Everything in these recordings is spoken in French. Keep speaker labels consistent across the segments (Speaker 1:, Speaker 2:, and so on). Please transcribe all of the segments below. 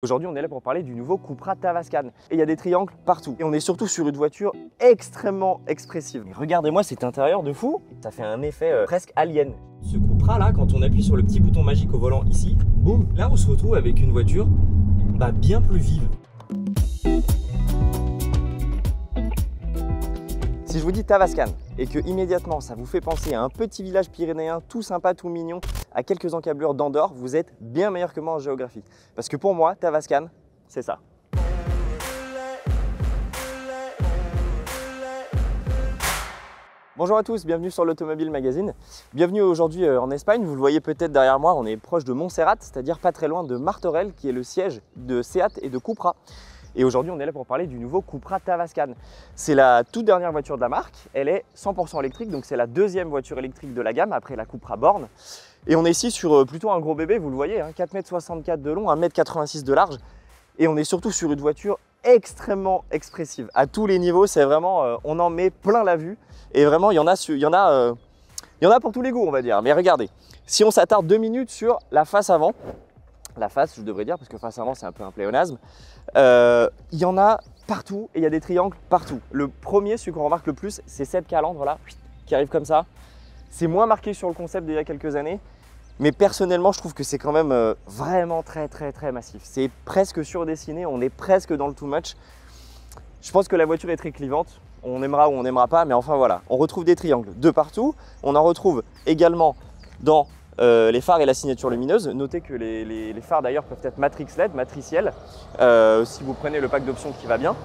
Speaker 1: Aujourd'hui, on est là pour parler du nouveau Cupra Tavascan. Et il y a des triangles partout. Et on est surtout sur une voiture extrêmement expressive. Regardez-moi cet intérieur de fou. Ça fait un effet presque alien. Ce Cupra là, quand on appuie sur le petit bouton magique au volant ici, boum, là on se retrouve avec une voiture bien plus vive. Si je vous dis Tavascan et que immédiatement ça vous fait penser à un petit village pyrénéen tout sympa, tout mignon, à quelques encablures d'Andorre, vous êtes bien meilleur que moi en géographie. Parce que pour moi, Tavascan, c'est ça. Bonjour à tous, bienvenue sur l'Automobile Magazine. Bienvenue aujourd'hui en Espagne. Vous le voyez peut-être derrière moi, on est proche de Montserrat, c'est-à-dire pas très loin de Martorell, qui est le siège de Seat et de Cupra. Et aujourd'hui, on est là pour parler du nouveau Cupra Tavascan. C'est la toute dernière voiture de la marque. Elle est 100% électrique, donc c'est la deuxième voiture électrique de la gamme après la Cupra Born. Et on est ici sur plutôt un gros bébé, vous le voyez, 4,64 m de long, 1,86 m de large. Et on est surtout sur une voiture extrêmement expressive. À tous les niveaux, c'est vraiment, on en met plein la vue. Et vraiment, il y en a pour tous les goûts, on va dire. Mais regardez, si on s'attarde 2 minutes sur la face avant, la face, je devrais dire, parce que face avant, c'est un peu un pléonasme, il y en a partout et il y a des triangles partout. Le premier, celui qu'on remarque le plus, c'est cette calandre là, qui arrive comme ça. C'est moins marqué sur le concept d'il y a quelques années, mais personnellement, je trouve que c'est quand même vraiment très massif. C'est presque surdessiné, on est presque dans le too much. Je pense que la voiture est très clivante, on aimera ou on n'aimera pas, mais enfin voilà. On retrouve des triangles de partout, on en retrouve également dans les phares et la signature lumineuse. Notez que les phares d'ailleurs peuvent être matrix LED, matriciels, si vous prenez le pack d'options qui va bien.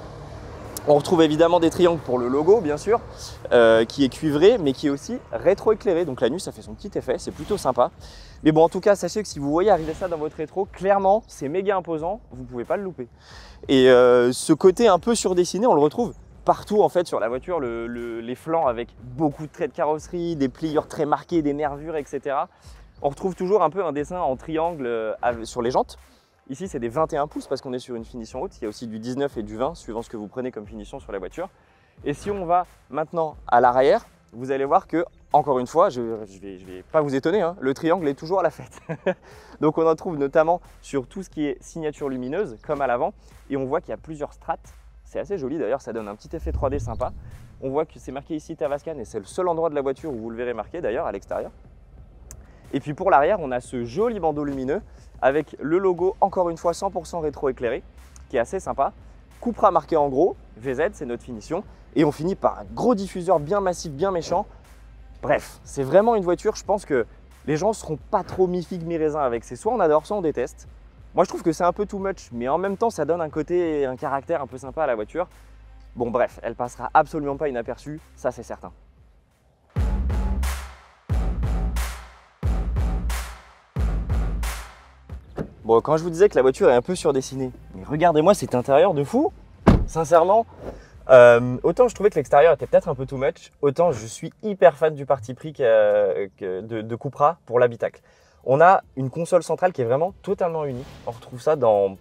Speaker 1: On retrouve évidemment des triangles pour le logo, bien sûr, qui est cuivré, mais qui est aussi rétro-éclairé. Donc la nuit, ça fait son petit effet, c'est plutôt sympa. Mais bon, en tout cas, sachez que si vous voyez arriver ça dans votre rétro, clairement, c'est méga imposant, vous ne pouvez pas le louper. Et ce côté un peu surdessiné, on le retrouve partout en fait sur la voiture, les flancs avec beaucoup de traits de carrosserie, des pliures très marquées, des nervures, etc. On retrouve toujours un peu un dessin en triangle sur les jantes. Ici, c'est des 21 pouces parce qu'on est sur une finition haute. Il y a aussi du 19 et du 20, suivant ce que vous prenez comme finition sur la voiture. Et si on va maintenant à l'arrière, vous allez voir que, encore une fois, je vais pas vous étonner, le triangle est toujours à la fête. Donc on en trouve notamment sur tout ce qui est signature lumineuse, comme à l'avant. Et on voit qu'il y a plusieurs strates. C'est assez joli d'ailleurs, ça donne un petit effet 3D sympa. On voit que c'est marqué ici Tavascan et c'est le seul endroit de la voiture où vous le verrez marqué d'ailleurs à l'extérieur. Et puis pour l'arrière, on a ce joli bandeau lumineux avec le logo, encore une fois 100% rétro-éclairé, qui est assez sympa. Cupra marqué en gros, VZ, c'est notre finition. Et on finit par un gros diffuseur bien massif, bien méchant. Bref, c'est vraiment une voiture, je pense que les gens ne seront pas trop mi-figue, mi-raisin avec. C'est soit on adore, soit on déteste. Moi, je trouve que c'est un peu too much, mais en même temps, ça donne un côté, un caractère un peu sympa à la voiture. Bon, bref, elle passera absolument pas inaperçue, ça c'est certain. Bon, quand je vous disais que la voiture est un peu surdessinée, mais regardez-moi cet intérieur de fou. Sincèrement, autant je trouvais que l'extérieur était peut-être un peu too much, autant je suis hyper fan du parti pris de Cupra pour l'habitacle. On a une console centrale qui est vraiment totalement unique. On retrouve ça dans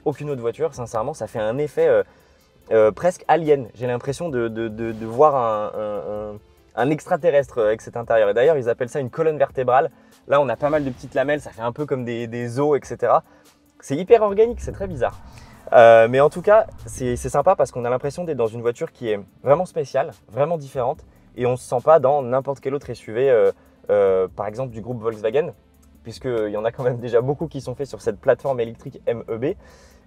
Speaker 1: aucune autre voiture. Sincèrement, ça fait un effet presque alien. J'ai l'impression de voir un extraterrestre avec cet intérieur. Et d'ailleurs, ils appellent ça une colonne vertébrale. Là, on a pas mal de petites lamelles. Ça fait un peu comme des os, etc. C'est hyper organique, c'est très bizarre. Mais en tout cas, c'est sympa parce qu'on a l'impression d'être dans une voiture qui est vraiment spéciale, vraiment différente. Et on ne se sent pas dans n'importe quel autre SUV, par exemple du groupe Volkswagen, puisqu'il y en a quand même déjà beaucoup qui sont faits sur cette plateforme électrique MEB.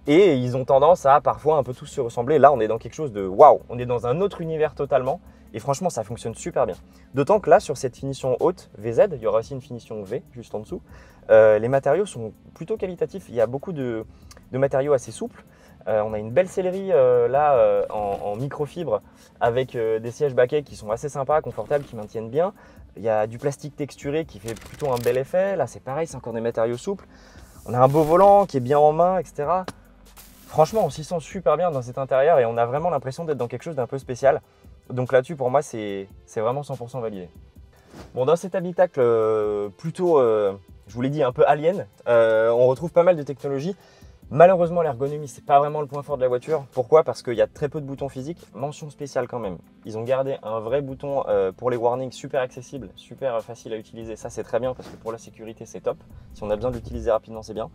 Speaker 1: Et ils ont tendance à parfois un peu tous se ressembler. Là, on est dans quelque chose de waouh, on est dans un autre univers totalement. Et franchement, ça fonctionne super bien. D'autant que là, sur cette finition haute VZ, il y aura aussi une finition V juste en dessous. Les matériaux sont plutôt qualitatifs. Il y a beaucoup de matériaux assez souples. On a une belle sellerie en microfibre avec des sièges baquets qui sont assez sympas, confortables, qui maintiennent bien. Il y a du plastique texturé qui fait plutôt un bel effet. Là, c'est pareil, c'est encore des matériaux souples. On a un beau volant qui est bien en main, etc. Franchement, on s'y sent super bien dans cet intérieur et on a vraiment l'impression d'être dans quelque chose d'un peu spécial. Donc là-dessus, pour moi, c'est vraiment 100% validé. Bon, dans cet habitacle plutôt, je vous l'ai dit, un peu alien, on retrouve pas mal de technologies. Malheureusement, l'ergonomie, c'est pas vraiment le point fort de la voiture. Pourquoi? Parce qu'il y a très peu de boutons physiques. Mention spéciale quand même. Ils ont gardé un vrai bouton pour les warnings super accessible, super facile à utiliser. Ça, c'est très bien parce que pour la sécurité, c'est top. Si on a besoin de l'utiliser rapidement, c'est bien.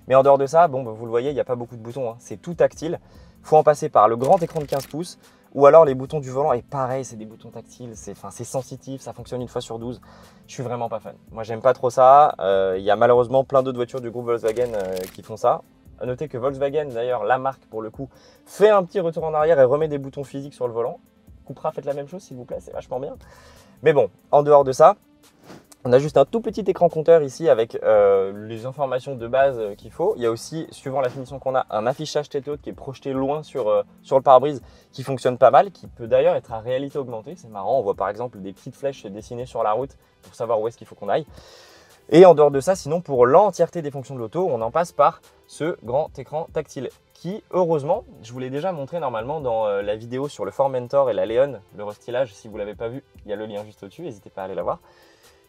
Speaker 1: Mais en dehors de ça, bon, vous le voyez, il n'y a pas beaucoup de boutons, hein. C'est tout tactile. Il faut en passer par le grand écran de 15 pouces ou alors les boutons du volant. Et pareil, c'est des boutons tactiles, c'est sensitif, ça fonctionne une fois sur 12. Je suis vraiment pas fan. Moi, j'aime pas trop ça. Il y a malheureusement plein d'autres voitures du groupe Volkswagen qui font ça. À noter que Volkswagen, d'ailleurs, la marque pour le coup, fait un petit retour en arrière et remet des boutons physiques sur le volant. Cupra, faites la même chose s'il vous plaît, c'est vachement bien. Mais bon, en dehors de ça, on a juste un tout petit écran compteur ici avec les informations de base qu'il faut. Il y a aussi, suivant la finition qu'on a, un affichage tête-haute qui est projeté loin sur le pare-brise qui fonctionne pas mal, qui peut d'ailleurs être à réalité augmentée. C'est marrant, on voit par exemple des petites flèches dessinées sur la route pour savoir où est-ce qu'il faut qu'on aille. Et en dehors de ça, sinon pour l'entièreté des fonctions de l'auto, on en passe par ce grand écran tactile qui, heureusement, je vous l'ai déjà montré normalement dans la vidéo sur le Formentor et la Leon, le restylage. Si vous ne l'avez pas vu, il y a le lien juste au-dessus, n'hésitez pas à aller la voir.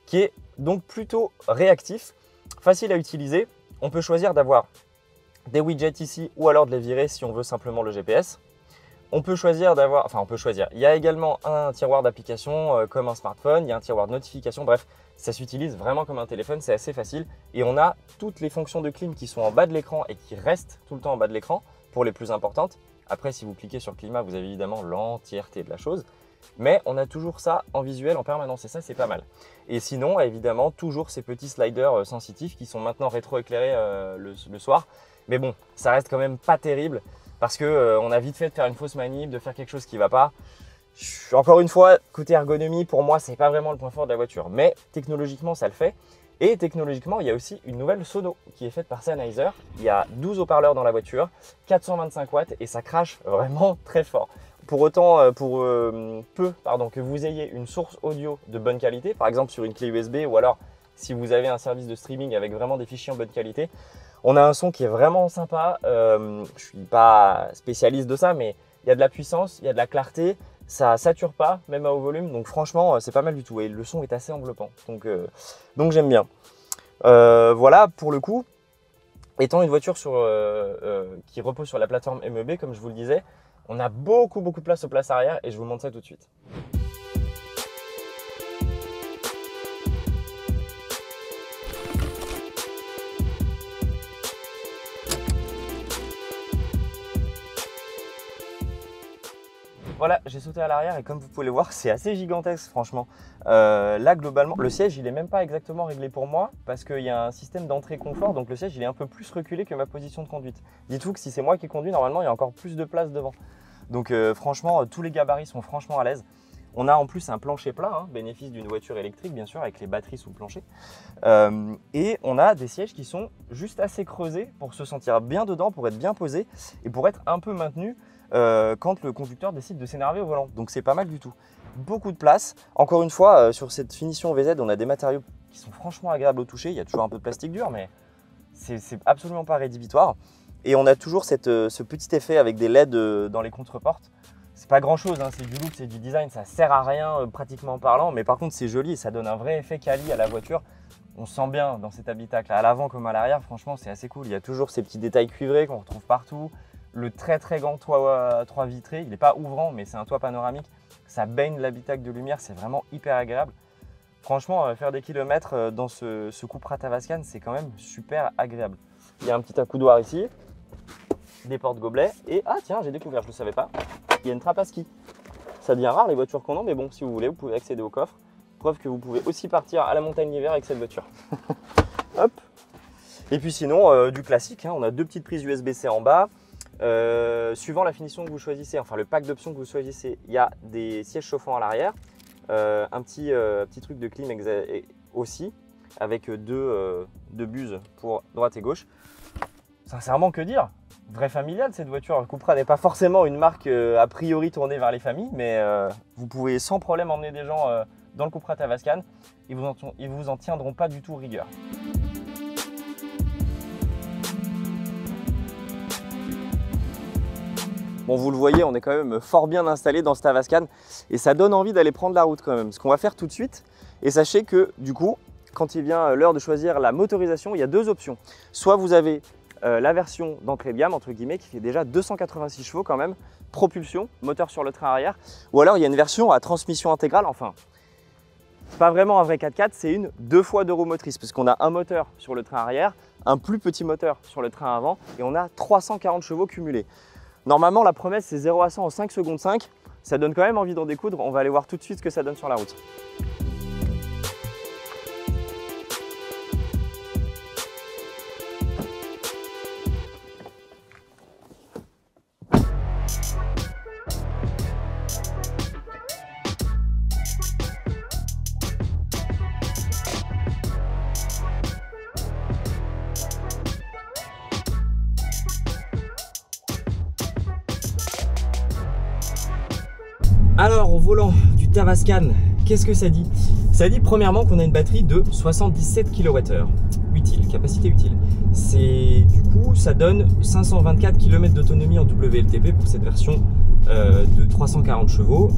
Speaker 1: Qui est donc plutôt réactif, facile à utiliser. On peut choisir d'avoir des widgets ici ou alors de les virer si on veut simplement le GPS. On peut choisir d'avoir, enfin on peut choisir, il y a également un tiroir d'applications comme un smartphone, il y a un tiroir de notifications, bref, ça s'utilise vraiment comme un téléphone, c'est assez facile. Et on a toutes les fonctions de clim qui sont en bas de l'écran et qui restent tout le temps en bas de l'écran pour les plus importantes. Après, si vous cliquez sur climat, vous avez évidemment l'entièreté de la chose. Mais on a toujours ça en visuel en permanence et ça, c'est pas mal. Et sinon, évidemment, toujours ces petits sliders sensitifs qui sont maintenant rétro-éclairés le soir. Mais bon, ça reste quand même pas terrible. Parce qu'on a vite fait de faire une fausse manip, de faire quelque chose qui ne va pas. Encore une fois, côté ergonomie, pour moi, ce n'est pas vraiment le point fort de la voiture. Mais technologiquement, ça le fait. Et technologiquement, il y a aussi une nouvelle sono qui est faite par Sennheiser. Il y a 12 haut-parleurs dans la voiture, 425 watts et ça crache vraiment très fort. Pour autant, que vous ayez une source audio de bonne qualité, par exemple sur une clé USB ou alors si vous avez un service de streaming avec vraiment des fichiers en bonne qualité, on a un son qui est vraiment sympa. Je ne suis pas spécialiste de ça, mais il y a de la puissance, il y a de la clarté, ça ne sature pas, même à haut volume. Donc franchement, c'est pas mal du tout. Et le son est assez enveloppant. Donc j'aime bien. Voilà, pour le coup, étant une voiture qui repose sur la plateforme MEB, comme je vous le disais, on a beaucoup de place aux places arrière et je vous montre ça tout de suite. Voilà, j'ai sauté à l'arrière et comme vous pouvez le voir, c'est assez gigantesque franchement. Là globalement, le siège il est même pas exactement réglé pour moi parce qu'il y a un système d'entrée confort, donc le siège il est un peu plus reculé que ma position de conduite. Dites-vous que si c'est moi qui conduis, normalement il y a encore plus de place devant. Donc franchement, tous les gabarits sont franchement à l'aise. On a en plus un plancher plat, hein, bénéfice d'une voiture électrique bien sûr, avec les batteries sous le plancher. Et on a des sièges qui sont juste assez creusés pour se sentir bien dedans, pour être bien posé et pour être un peu maintenu quand le conducteur décide de s'énerver au volant. Donc c'est pas mal du tout. Beaucoup de place. Encore une fois, sur cette finition VZ, on a des matériaux qui sont franchement agréables au toucher. Il y a toujours un peu de plastique dur, mais c'est absolument pas rédhibitoire. Et on a toujours ce petit effet avec des LED dans les contreportes. C'est pas grand chose, hein, c'est du look, c'est du design, ça sert à rien pratiquement parlant, mais par contre c'est joli et ça donne un vrai effet quali à la voiture. On se sent bien dans cet habitacle, à l'avant comme à l'arrière, franchement c'est assez cool. Il y a toujours ces petits détails cuivrés qu'on retrouve partout. Le très grand toit vitré, il n'est pas ouvrant mais c'est un toit panoramique. Ça baigne l'habitacle de lumière, c'est vraiment hyper agréable. Franchement, faire des kilomètres dans ce Cupra Tavascan, c'est quand même super agréable. Il y a un petit accoudoir ici, des porte-gobelets et ah tiens, j'ai découvert, je ne le savais pas, il y a une trappe à ski. Ça devient rare les voitures qu'on a, mais bon, si vous voulez, vous pouvez accéder au coffre. Preuve que vous pouvez aussi partir à la montagne l'hiver avec cette voiture. Hop. Et puis sinon, du classique, hein, on a deux petites prises USB-C en bas. Suivant la finition que vous choisissez, enfin le pack d'options que vous choisissez, il y a des sièges chauffants à l'arrière, un petit truc de clim aussi, avec deux buses pour droite et gauche. Sincèrement, que dire? Vraie familiale cette voiture. Cupra n'est pas forcément une marque a priori tournée vers les familles, mais vous pouvez sans problème emmener des gens dans le Cupra Tavascan. Ils vous en tiendront pas du tout rigueur. Bon, vous le voyez, on est quand même fort bien installé dans ce Tavascan et ça donne envie d'aller prendre la route quand même. Ce qu'on va faire tout de suite, et sachez que du coup, quand il vient l'heure de choisir la motorisation, il y a deux options. Soit vous avez la version d'entrée de gamme, entre guillemets, qui fait déjà 286 chevaux quand même, propulsion, moteur sur le train arrière. Ou alors il y a une version à transmission intégrale, enfin, c'est pas vraiment un vrai 4x4, c'est une 2x2 roues motrices, parce qu'on a un moteur sur le train arrière, un plus petit moteur sur le train avant, et on a 340 chevaux cumulés. Normalement, la promesse, c'est 0 à 100 en 5 secondes 5. Ça donne quand même envie d'en découdre. On va aller voir tout de suite ce que ça donne sur la route. Alors, au volant du Tavascan, qu'est-ce que ça dit? Ça dit premièrement qu'on a une batterie de 77 kWh, utile, capacité utile. Du coup, ça donne 524 km d'autonomie en WLTP pour cette version de 340 chevaux,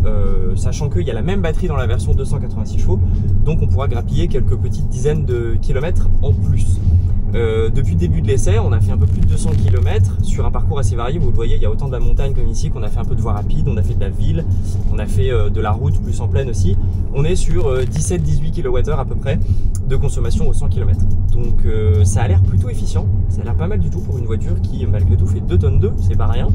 Speaker 1: sachant qu'il y a la même batterie dans la version 286 chevaux, donc on pourra grappiller quelques petites dizaines de kilomètres en plus. Depuis le début de l'essai, on a fait un peu plus de 200 km sur un parcours assez varié. Vous le voyez, il y a autant de la montagne comme ici, qu'on a fait un peu de voie rapide, on a fait de la ville, on a fait de la route plus en plaine aussi. On est sur 17-18 kWh à peu près de consommation au 100 km. Donc ça a l'air plutôt efficient, ça a l'air pas mal du tout pour une voiture qui malgré tout fait 2 tonnes 2, c'est pas rien.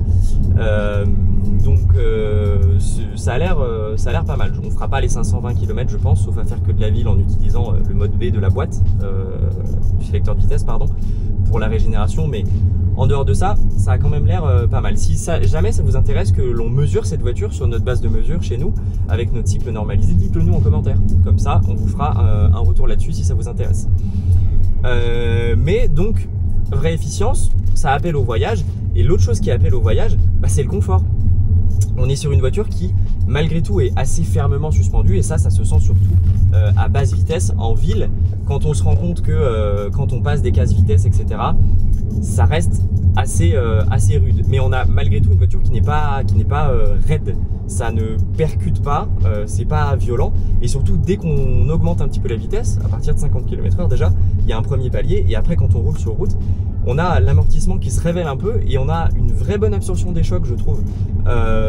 Speaker 1: Ça a l'air pas mal. On fera pas les 520 km je pense, sauf à faire que de la ville en utilisant le mode B de la boîte, du sélecteur de vitesse pardon, pour la régénération, mais en dehors de ça, ça a quand même l'air pas mal. Si jamais ça vous intéresse que l'on mesure cette voiture sur notre base de mesure chez nous, avec notre cycle normalisé, dites-le nous en commentaire. Comme ça, on vous fera un retour là-dessus si ça vous intéresse. Mais donc, vraie efficience, ça appelle au voyage. Et l'autre chose qui appelle au voyage, c'est le confort. On est sur une voiture qui, malgré tout, est assez fermement suspendue, et ça se sent surtout à basse vitesse en ville, quand on se rend compte que quand on passe des cases vitesse, etc., ça reste assez rude. Mais on a malgré tout une voiture qui n'est pas raide, ça ne percute pas, c'est pas violent, et surtout dès qu'on augmente un petit peu la vitesse, à partir de 50 km/h déjà, il y a un premier palier, et après quand on roule sur route, on a l'amortissement qui se révèle un peu et on a une vraie bonne absorption des chocs, je trouve.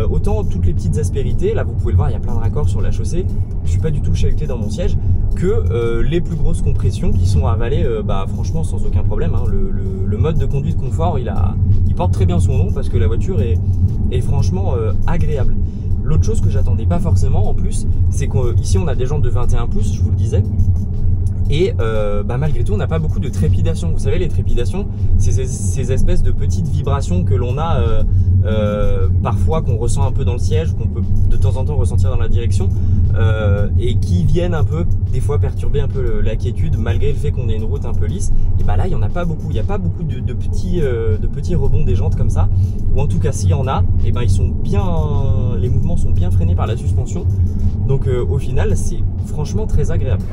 Speaker 1: Autant toutes les petites aspérités, là vous pouvez le voir, il y a plein de raccords sur la chaussée, je suis pas du tout chahuté dans mon siège, que les plus grosses compressions qui sont avalées franchement sans aucun problème, hein. Le mode de conduite confort, il porte très bien son nom parce que la voiture est franchement agréable. L'autre chose que j'attendais pas forcément en plus, c'est qu'ici on a des jantes de 21 pouces, je vous le disais. Et malgré tout, on n'a pas beaucoup de trépidation. Vous savez, les trépidations, c'est ces espèces de petites vibrations que l'on a parfois, qu'on ressent un peu dans le siège, qu'on peut de temps en temps ressentir dans la direction, et qui viennent un peu, des fois, perturber un peu la quiétude, malgré le fait qu'on ait une route un peu lisse. Et là, il n'y en a pas beaucoup. Il n'y a pas beaucoup de petits rebonds des jantes comme ça. Ou en tout cas, s'il y en a, et ils sont les mouvements sont bien freinés par la suspension. Donc au final, c'est franchement très agréable.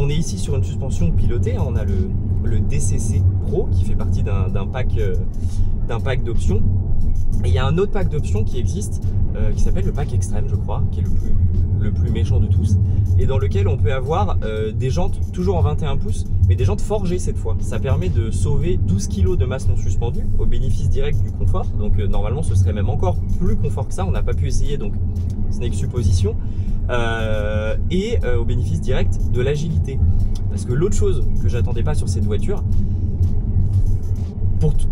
Speaker 1: On est ici sur une suspension pilotée, hein. On a le DCC Pro qui fait partie d'un pack d'options. Et il y a un autre pack d'options qui existe, qui s'appelle le pack extrême, je crois, qui est le plus méchant de tous, et dans lequel on peut avoir des jantes toujours en 21 pouces, mais des jantes forgées cette fois. Ça permet de sauver 12 kg de masse non suspendue au bénéfice direct du confort. Donc normalement ce serait même encore plus confort que ça, on n'a pas pu essayer, donc ce n'est que supposition. Et au bénéfice direct de l'agilité. Parce que l'autre chose que j'attendais pas sur cette voiture,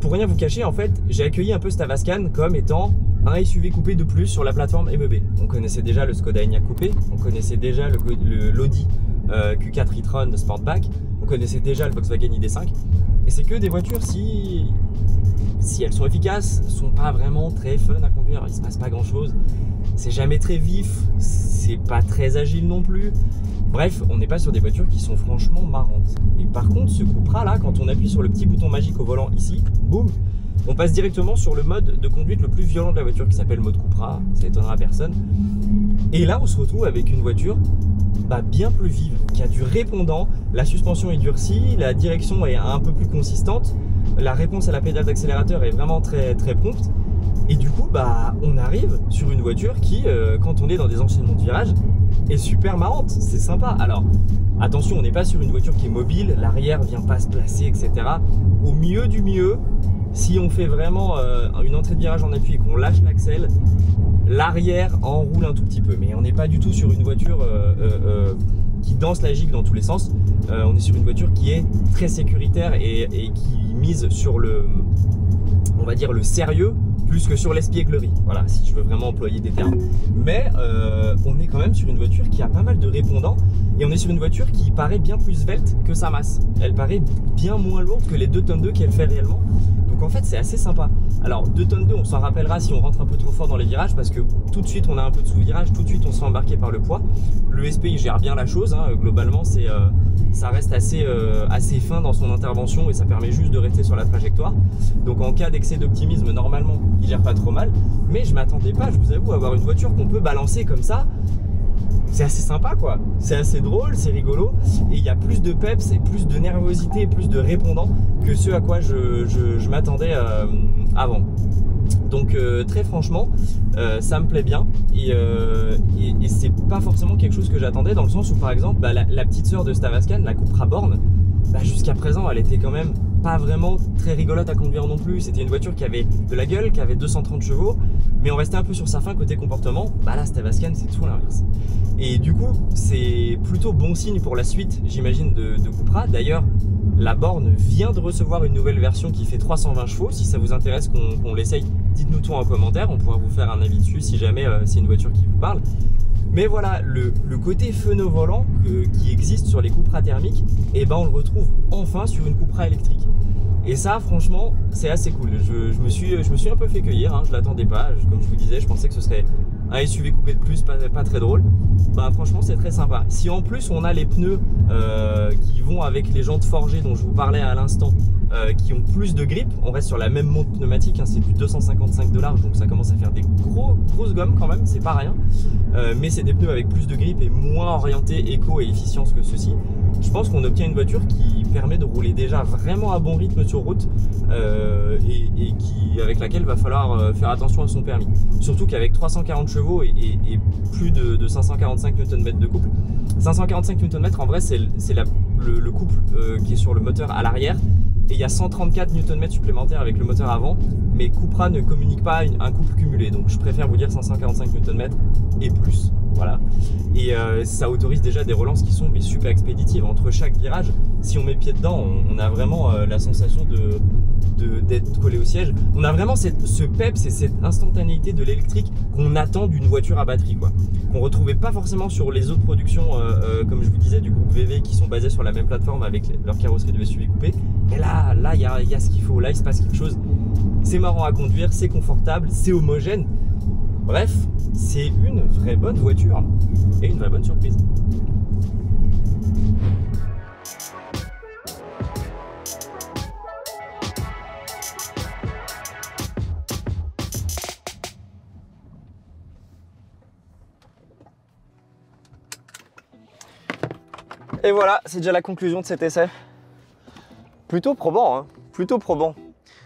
Speaker 1: pour rien vous cacher, en fait, j'ai accueilli un peu ce Tavascan comme étant un SUV coupé de plus sur la plateforme MEB. On connaissait déjà le Skoda Enyaq coupé, on connaissait déjà l'Audi Q4 e-tron de Sportback, on connaissait déjà le Volkswagen ID.5, et c'est que des voitures, si elles sont efficaces, sont pas vraiment très fun à conduire, il se passe pas grand chose, c'est jamais très vif, c'est pas très agile non plus. Bref, on n'est pas sur des voitures qui sont franchement marrantes. Mais par contre, ce Cupra là, quand on appuie sur le petit bouton magique au volant ici, boum, on passe directement sur le mode de conduite le plus violent de la voiture, qui s'appelle mode Cupra, ça étonnera personne. Et là, on se retrouve avec une voiture bien plus vive, qui a du répondant, la suspension est durcie, la direction est un peu plus consistante, la réponse à la pédale d'accélérateur est vraiment très, très prompte. Et du coup, bah, on arrive sur une voiture qui, quand on est dans des enchaînements de virages, est super marrante, c'est sympa. Alors, attention, on n'est pas sur une voiture qui est mobile, l'arrière vient pas se placer, etc. Au mieux du mieux, si on fait vraiment une entrée de virage en appui et qu'on lâche l'axel, l'arrière enroule un tout petit peu. Mais on n'est pas du tout sur une voiture qui danse la gigue dans tous les sens. On est sur une voiture qui est très sécuritaire et qui mise sur on va dire le sérieux plus que sur l'espièglerie, voilà, si je veux vraiment employer des termes. Mais on est quand même sur une voiture qui a pas mal de répondants et on est sur une voiture qui paraît bien plus svelte que sa masse. Elle paraît bien moins lourde que les 2 tonnes 2 qu'elle fait réellement. Donc en fait c'est assez sympa. Alors 2 tonnes 2 on s'en rappellera si on rentre un peu trop fort dans les virages parce que tout de suite on a un peu de sous-virage, tout de suite on se fait embarquer par le poids. Le SPI gère bien la chose, hein. Globalement ça reste assez fin dans son intervention et ça permet juste de rester sur la trajectoire. Donc en cas d'excès d'optimisme normalement il gère pas trop mal. Mais je m'attendais pas, je vous avoue, à avoir une voiture qu'on peut balancer comme ça. C'est assez sympa quoi, c'est assez drôle, c'est rigolo et il y a plus de peps et plus de nervosité et plus de répondants que ce à quoi je m'attendais avant. Donc très franchement ça me plaît bien et c'est pas forcément quelque chose que j'attendais dans le sens où par exemple bah, la petite sœur de Stavascan, la Cupra Born, bah, jusqu'à présent elle était quand même pas vraiment très rigolote à conduire non plus. C'était une voiture qui avait de la gueule, qui avait 230 chevaux, mais on restait un peu sur sa fin côté comportement. Bah là, Stavascan, c'est tout l'inverse. Et du coup, c'est plutôt bon signe pour la suite, j'imagine, de Cupra. D'ailleurs, la Born vient de recevoir une nouvelle version qui fait 320 chevaux. Si ça vous intéresse qu'on l'essaye, dites-nous tout en commentaire. On pourra vous faire un avis dessus si jamais c'est une voiture qui vous parle. Mais voilà, le côté fun au volant qui existe sur les Cupra thermiques, et ben on le retrouve enfin sur une Cupra électrique. Et ça, franchement, c'est assez cool. Je me suis un peu fait cueillir, hein, je l'attendais pas. Comme je vous disais, je pensais que ce serait un SUV coupé de plus, pas très drôle. Bah franchement, c'est très sympa. Si en plus on a les pneus qui vont avec les jantes forgées dont je vous parlais à l'instant, qui ont plus de grip, on reste sur la même montre pneumatique, hein, c'est du 255 $, donc ça commence à faire des grosses gommes quand même, c'est pas rien. Mais c'est des pneus avec plus de grip et moins orientés éco et efficience que ceux-ci. Je pense qu'on obtient une voiture qui permet de rouler déjà vraiment à bon rythme sur route et avec laquelle il va falloir faire attention à son permis. Surtout qu'avec 340 chevaux et plus de 545 Nm de couple, 545 Nm en vrai c'est le couple qui est sur le moteur à l'arrière. Et il y a 134 Nm supplémentaires avec le moteur avant, mais Cupra ne communique pas un couple cumulé, donc je préfère vous dire 545 Nm et plus, voilà. Et ça autorise déjà des relances qui sont super expéditives. Entre chaque virage, si on met le pied dedans, on a vraiment la sensation d'être collé au siège. On a vraiment ce peps et cette instantanéité de l'électrique qu'on attend d'une voiture à batterie, quoi. Qu'on retrouvait pas forcément sur les autres productions, comme je vous disais, du groupe VV qui sont basées sur la même plateforme avec leur carrosserie de SUV coupé. Mais là, il y a ce qu'il faut, là il se passe quelque chose. C'est marrant à conduire, c'est confortable, c'est homogène. Bref, c'est une vraie bonne voiture et une vraie bonne surprise. Et voilà, c'est déjà la conclusion de cet essai. Plutôt probant, hein, plutôt probant.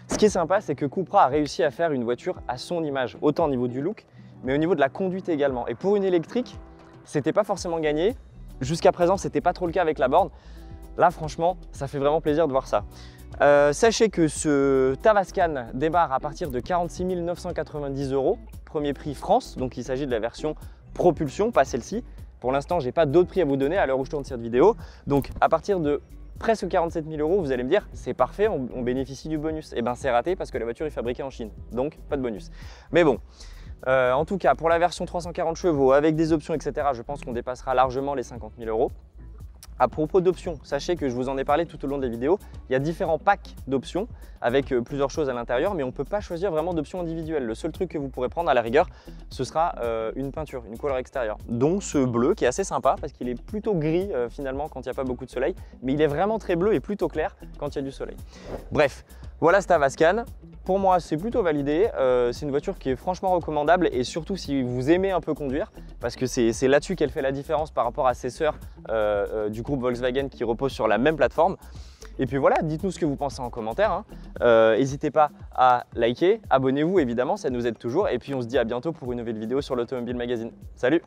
Speaker 1: Ce qui est sympa, c'est que Cupra a réussi à faire une voiture à son image, autant au niveau du look, mais au niveau de la conduite également. Et pour une électrique, c'était pas forcément gagné. Jusqu'à présent, c'était pas trop le cas avec la Born. Là, franchement, ça fait vraiment plaisir de voir ça. Sachez que ce Tavascan démarre à partir de 46 990 €, premier prix France, donc il s'agit de la version propulsion, pas celle-ci. Pour l'instant, j'ai pas d'autres prix à vous donner à l'heure où je tourne cette vidéo. Donc à partir de presque 47 000 €, vous allez me dire, c'est parfait, on bénéficie du bonus. Eh ben c'est raté parce que la voiture est fabriquée en Chine, donc pas de bonus. Mais bon, en tout cas, pour la version 340 chevaux, avec des options, etc., je pense qu'on dépassera largement les 50 000 €. À propos d'options, sachez que je vous en ai parlé tout au long des vidéos, il y a différents packs d'options avec plusieurs choses à l'intérieur, mais on ne peut pas choisir vraiment d'options individuelles. Le seul truc que vous pourrez prendre à la rigueur, ce sera une peinture, une couleur extérieure. Donc ce bleu qui est assez sympa parce qu'il est plutôt gris finalement quand il n'y a pas beaucoup de soleil, mais il est vraiment très bleu et plutôt clair quand il y a du soleil. Bref, voilà Stavascan. Pour moi, c'est plutôt validé. C'est une voiture qui est franchement recommandable et surtout si vous aimez un peu conduire, parce que c'est là-dessus qu'elle fait la différence par rapport à ses sœurs du groupe Volkswagen qui reposent sur la même plateforme. Et puis voilà, dites-nous ce que vous pensez en commentaire, hein. N'hésitez pas à liker, abonnez-vous évidemment, ça nous aide toujours. Et puis on se dit à bientôt pour une nouvelle vidéo sur l'Automobile Magazine. Salut!